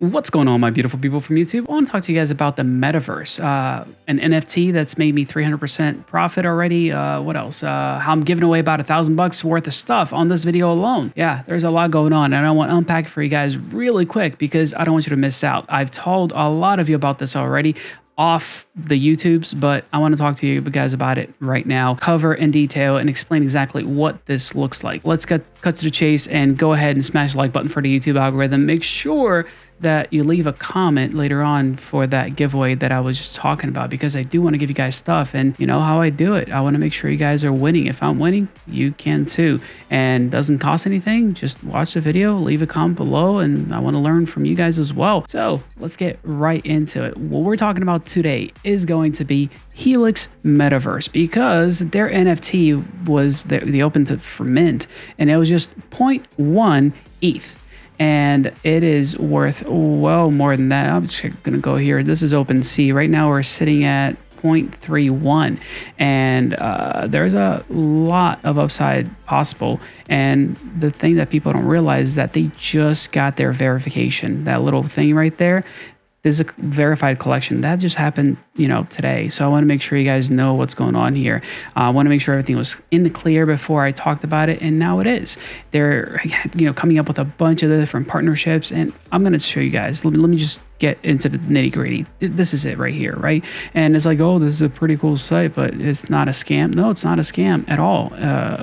What's going on, my beautiful people from YouTube? I want to talk to you guys about the metaverse, an NFT that's made me 300% profit already. What else? How I'm giving away about $1,000 worth of stuff on this video alone. Yeah, there's a lot going on, and I want to unpack it for you guys really quick because I don't want you to miss out. I've told a lot of you about this already off the YouTubes, but I want to talk to you guys about it right now, cover in detail and explain exactly what this looks like. Let's cut to the chase and go ahead and smash the like button for the YouTube algorithm. Make sure that you leave a comment later on for that giveaway that I was just talking about, because I do want to give you guys stuff, and you know how I do it. I want to make sure you guys are winning. If I'm winning, you can too, and doesn't cost anything. Just watch the video, leave a comment below, and I want to learn from you guys as well. So let's get right into it. What we're talking about today is going to be Helix Metaverse, because their NFT was they opened for mint, and it was just 0.1 ETH. And it is worth well more than that. I'm just going to go here. This is OpenSea. Right now we're sitting at 0.31, and there's a lot of upside possible. And the thing that people don't realize is that they just got their verification. That little thing right there is a verified collection that just happened, today. So I want to make sure you guys know what's going on here. I want to make sure everything was in the clear before I talked about it, and now it is. They're, coming up with a bunch of different partnerships, and I'm going to show you guys. Let me just get into the nitty gritty. This is it right here, right? And it's like, oh, this is a pretty cool site, but it's not a scam. No, it's not a scam at all.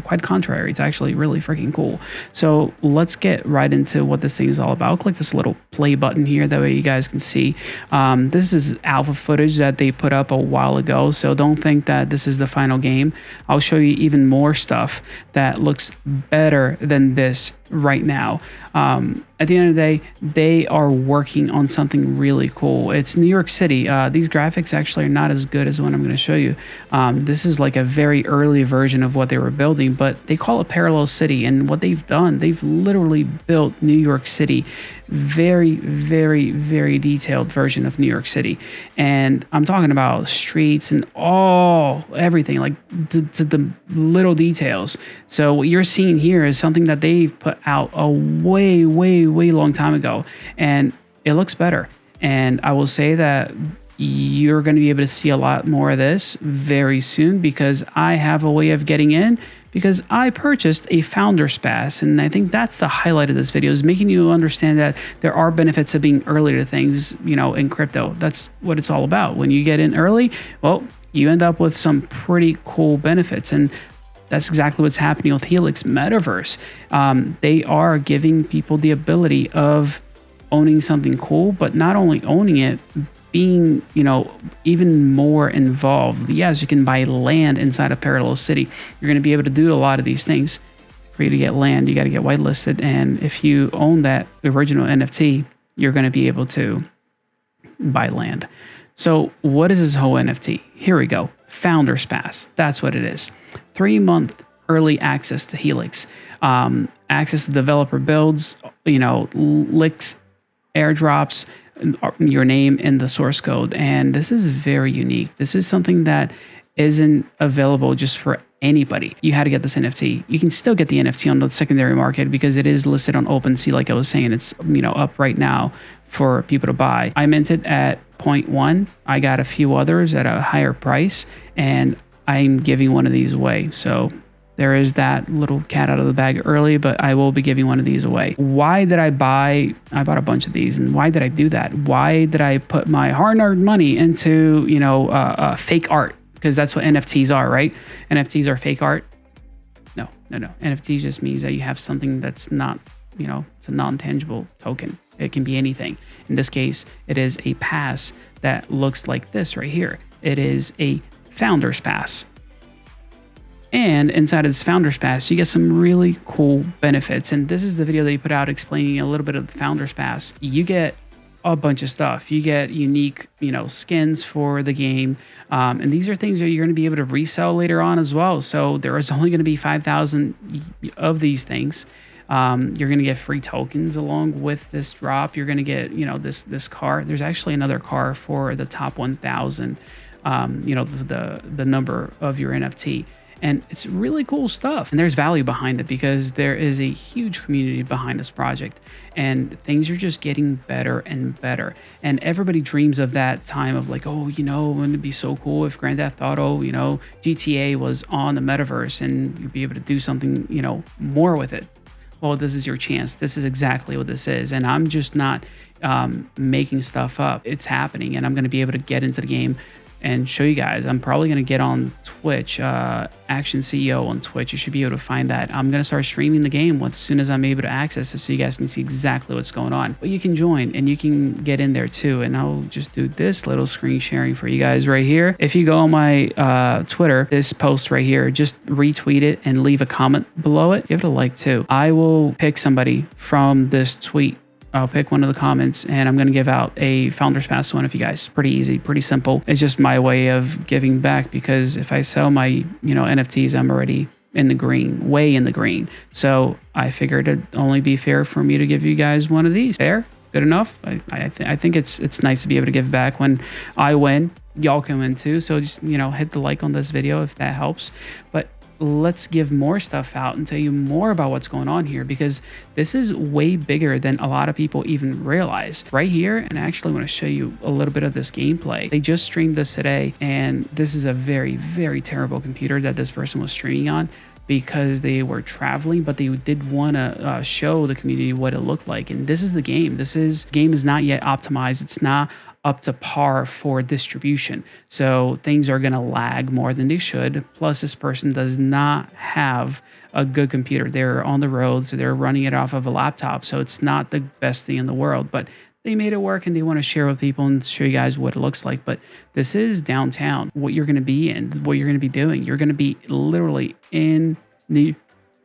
Quite contrary, it's actually really freaking cool. So let's get right into what this thing is all about. Click this little play button here. That way you guys can see. This is alpha footage that they put up a while ago. So don't think that this is the final game. I'll show you even more stuff that looks better than this right now. At the end of the day, they are working on something really cool. It's New York City. These graphics actually are not as good as the one I'm going to show you. This is like a very early version of what they were building, but they call it Parallel City. And what they've done, they've literally built New York City. Very, very, very detailed version of New York City. And I'm talking about streets and everything, like the little details. So what you're seeing here is something that they put out a way, way, way long time ago, and it looks better. And I will say that you're going to be able to see a lot more of this very soon, because I have a way of getting in, because I purchased a Founders Pass. And I think that's the highlight of this video, is making you understand that there are benefits of being early to things, in crypto. That's what it's all about. When you get in early, well, you end up with some pretty cool benefits. And that's exactly what's happening with Helix Metaverse. They are giving people the ability of owning something cool, but not only owning it, being, even more involved. Yes, you can buy land inside of Parallel City. You're going to be able to do a lot of these things. For you to get land, you got to get whitelisted. And if you own that original NFT, you're going to be able to buy land. So what is this whole NFT? Here we go. Founders Pass. That's what it is. 3-month early access to Helix. Access to developer builds, licks, airdrops, your name in the source code. And this is very unique. This is something that isn't available just for anybody. You had to get this NFT. You can still get the NFT on the secondary market because it is listed on OpenSea. Like I was saying, it's up right now for people to buy. I minted at 0.1. I got a few others at a higher price, and I'm giving one of these away. So there is that little cat out of the bag early, but I will be giving one of these away. Why did I bought a bunch of these, and why did I do that? Why did I put my hard-earned money into, fake art? Because that's what NFTs are, right? NFTs are fake art. No. NFTs just means that you have something that's not, it's a non-tangible token. It can be anything. In this case, it is a pass that looks like this right here. It is a Founders Pass. And inside of this Founders Pass, you get some really cool benefits. And this is the video they put out explaining a little bit of the Founders Pass. You get a bunch of stuff. You get unique, skins for the game. And these are things that you're going to be able to resell later on as well. So there is only going to be 5,000 of these things. You're going to get free tokens along with this drop. You're going to get, this car. There's actually another car for the top 1,000, the number of your NFT. And it's really cool stuff. And there's value behind it because there is a huge community behind this project. And things are just getting better and better. And everybody dreams of that time of like, oh, wouldn't it be so cool if Grand Theft Auto, GTA was on the metaverse and you'd be able to do something, more with it. Well, this is your chance. This is exactly what this is. And I'm just not making stuff up. It's happening, and I'm going to be able to get into the game and show you guys. I'm probably going to get on Twitch, Action CEO on Twitch. You should be able to find that. I'm going to start streaming the game as soon as I'm able to access it so you guys can see exactly what's going on. But you can join and you can get in there too. And I'll just do this little screen sharing for you guys right here. If you go on my Twitter, this post right here, just retweet it and leave a comment below it. Give it a like too. I will pick somebody from this tweet. I'll pick one of the comments and I'm going to give out a Founders Pass to one of you guys. Pretty easy, pretty simple. It's just my way of giving back because if I sell my, NFTs, I'm already in the green, way in the green. So I figured it'd only be fair for me to give you guys one of these. Fair? Good enough? I think it's nice to be able to give back when I win. Y'all can win too. So just, hit the like on this video if that helps. But let's give more stuff out and tell you more about what's going on here because this is way bigger than a lot of people even realize. Right here, and I actually want to show you a little bit of this gameplay. They just streamed this today, and this is a very, very terrible computer that this person was streaming on because they were traveling, but they did want to show the community what it looked like. And this is the game. Game is not yet optimized. It's not up to par for distribution. So things are going to lag more than they should. Plus, this person does not have a good computer. They're on the road, so they're running it off of a laptop. So it's not the best thing in the world, but they made it work and they want to share with people and show you guys what it looks like. But this is downtown, what you're going to be in, what you're going to be doing. You're going to be literally in New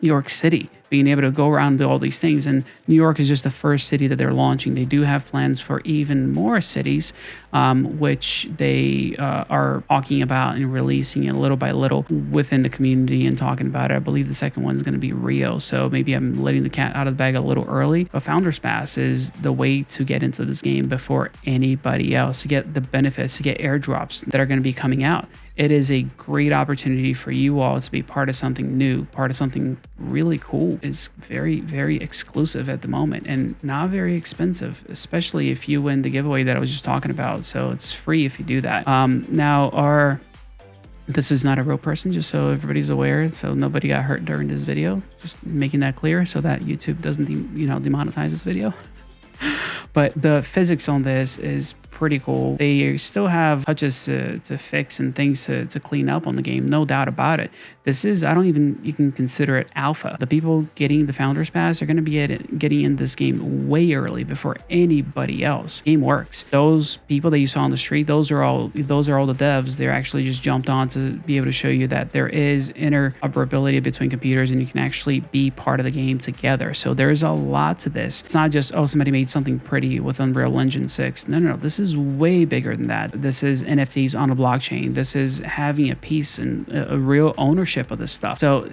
York City, being able to go around and do all these things. And New York is just the first city that they're launching. They do have plans for even more cities, which they are talking about and releasing it little by little within the community and talking about it. I believe the second one is going to be Rio. So maybe I'm letting the cat out of the bag a little early. But Founders Pass is the way to get into this game before anybody else, to get the benefits, to get airdrops that are going to be coming out. It is a great opportunity for you all to be part of something new, part of something really cool. It's very, very exclusive at the moment and not very expensive, especially if you win the giveaway that I was just talking about. So it's free if you do that. This is not a real person, just so everybody's aware, so nobody got hurt during this video. Just making that clear so that YouTube doesn't, demonetize this video. But the physics on this is pretty cool. They still have touches to fix and things to clean up on the game, no doubt about it. This is, you can consider it alpha. The people getting the Founders Pass are going to be getting in this game way early before anybody else. Game works. Those people that you saw on the street, those are all the devs. They're actually just jumped on to be able to show you that there is interoperability between computers and you can actually be part of the game together. So there's a lot to this. It's not just, oh, somebody made something pretty with Unreal Engine 6. No. This is way bigger than that. This is NFTs on a blockchain. This is having a piece and a real ownership of this stuff. So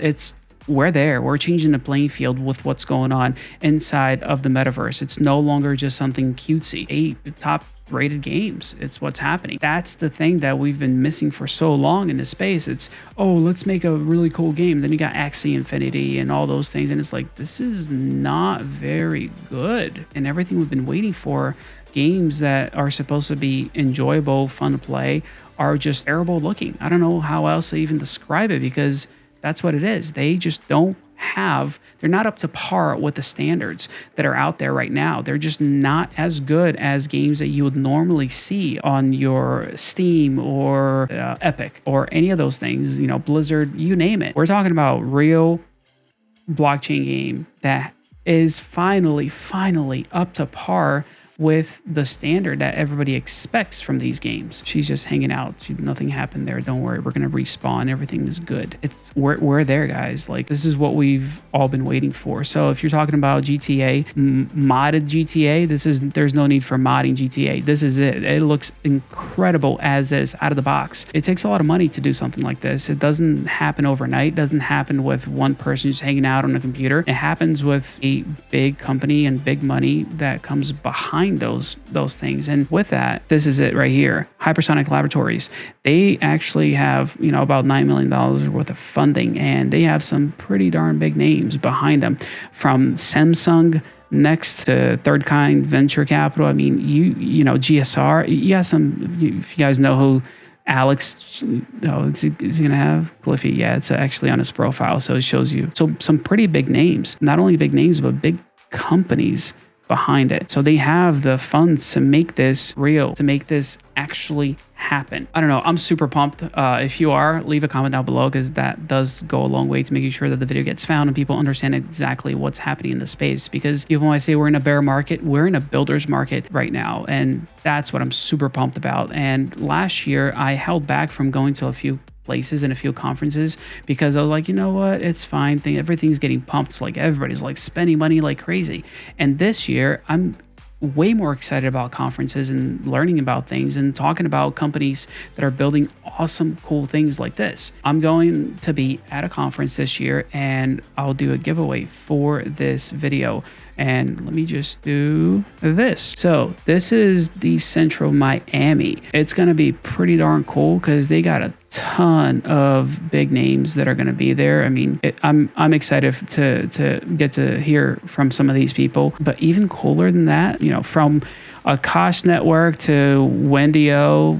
we're there. We're changing the playing field with what's going on inside of the metaverse. It's no longer just something cutesy. Top rated games. It's what's happening. That's the thing that we've been missing for so long in this space. It's, oh, let's make a really cool game. Then you got Axie Infinity and all those things. And it's like, this is not very good. And everything we've been waiting for, games that are supposed to be enjoyable, fun to play, are just terrible looking. I don't know how else to even describe it because that's what it is. They just they're not up to par with the standards that are out there right now. They're just not as good as games that you would normally see on your Steam or Epic or any of those things, Blizzard, you name it. We're talking about real blockchain game that is finally up to par with the standard that everybody expects from these games. She's just hanging out. Nothing happened there. Don't worry. We're going to respawn. Everything is good. We're there, guys. Like, this is what we've all been waiting for. So if you're talking about GTA, modded GTA, there's no need for modding GTA. This is it. It looks incredible as is out of the box. It takes a lot of money to do something like this. It doesn't happen overnight. It doesn't happen with one person just hanging out on a computer. It happens with a big company and big money that comes behind behind those things. And with that, this is it right here. Hypersonic Laboratories. They actually have, you know, about $9 million worth of funding, and they have some pretty darn big names behind them, from Samsung next to Third Kind Venture Capital. I mean, you know, GSR. You got some. If you guys know who Alex, oh, is he gonna have Cliffy? Yeah, it's actually on his profile, so it shows you. So some pretty big names, not only big names, but big companies behind it. So they have the funds to make this real, to make this actually happen. I don't know. I'm super pumped. If you are, leave a comment down below, because that does go a long way to making sure that the video gets found and people understand exactly what's happening in the space. Because even when I say we're in a bear market, we're in a builder's market right now. And that's what I'm super pumped about. And last year I held back from going to a few places and a few conferences because I was like, you know what, it's fine. Everything's getting pumped. It's like everybody's like spending money like crazy. And this year I'm way more excited about conferences and learning about things and talking about companies that are building awesome, cool things like this. I'm going to be at a conference this year, and I'll do a giveaway for this video. And let me just do this. So this is DCentralCon Miami. It's going to be pretty darn cool because they got a ton of big names that are going to be there. I mean, I'm excited to get to hear from some of these people. But even cooler than that, you know, from Akash Network to Wendy O,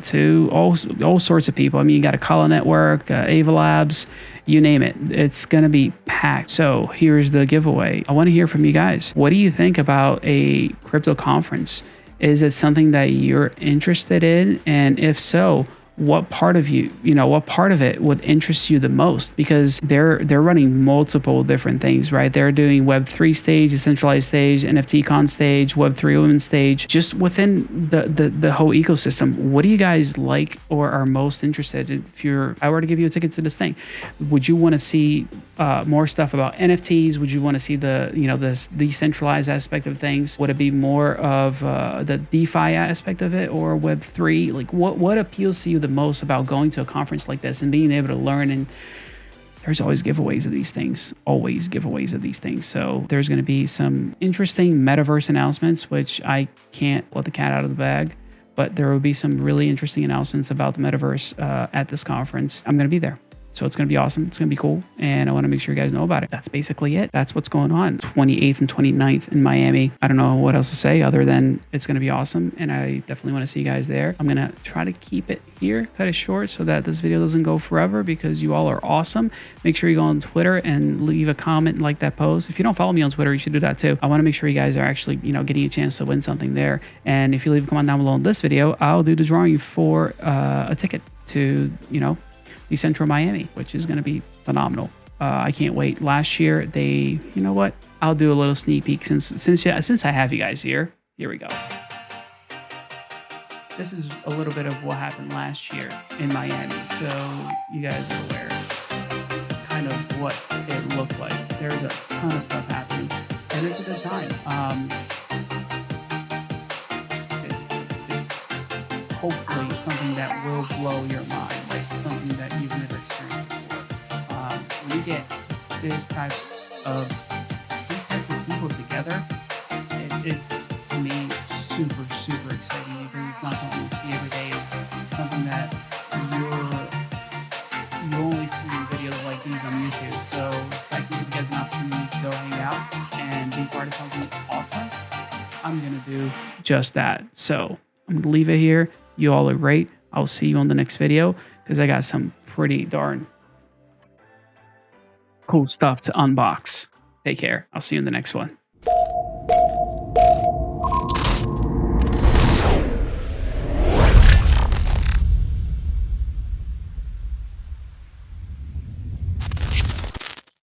to all sorts of people. I mean, you got Akala Network, Ava Labs, you name it. It's going to be packed. So here's the giveaway. I want to hear from you guys. What do you think about a crypto conference? Is it something that you're interested in? And if so, what part of what part of it would interest you the most? Because they're running multiple different things, right? They're doing Web3 stage, decentralized stage, NFT con stage, Web3 women stage, just within the whole ecosystem. What do you guys like or are most interested in? If I were to give you a ticket to this thing, would you want to see more stuff about NFTs? Would you want to see this decentralized aspect of things? Would it be more of the DeFi aspect of it, or Web3? Like what appeals to you the most about going to a conference like this and being able to learn? And there's always giveaways of these things, so there's going to be some interesting metaverse announcements, which I can't let the cat out of the bag, but there will be some really interesting announcements about the metaverse at this conference. I'm going to be there. So it's going to be awesome. It's going to be cool. And I want to make sure you guys know about it. That's basically it. That's what's going on. 28th and 29th in Miami. I don't know what else to say other than it's going to be awesome. And I definitely want to see you guys there. I'm going to try to keep it here, cut it short so that this video doesn't go forever, because you all are awesome. Make sure you go on Twitter and leave a comment and like that post. If you don't follow me on Twitter, you should do that too. I want to make sure you guys are actually, getting a chance to win something there. And if you leave a comment down below in this video, I'll do the drawing for a ticket to, DCentralCon Miami, which is going to be phenomenal. I can't wait. Last year, I'll do a little sneak peek since I have you guys here. Here we go. This is a little bit of what happened last year in Miami, so you guys are aware kind of what it looked like. There's a ton of stuff happening, and it's a good time. It's hopefully something that will blow your mind. Something that you've never experienced before. When you get these types of people together, it's to me super exciting, because it's not something you see every day. It's something that you only see in videos like these on YouTube. So if I can give you guys an opportunity to go hang out and be part of something awesome, I'm gonna do just that. So I'm gonna leave it here. You all are great. I'll see you on the next video, because I got some pretty darn cool stuff to unbox. Take care. I'll see you in the next one.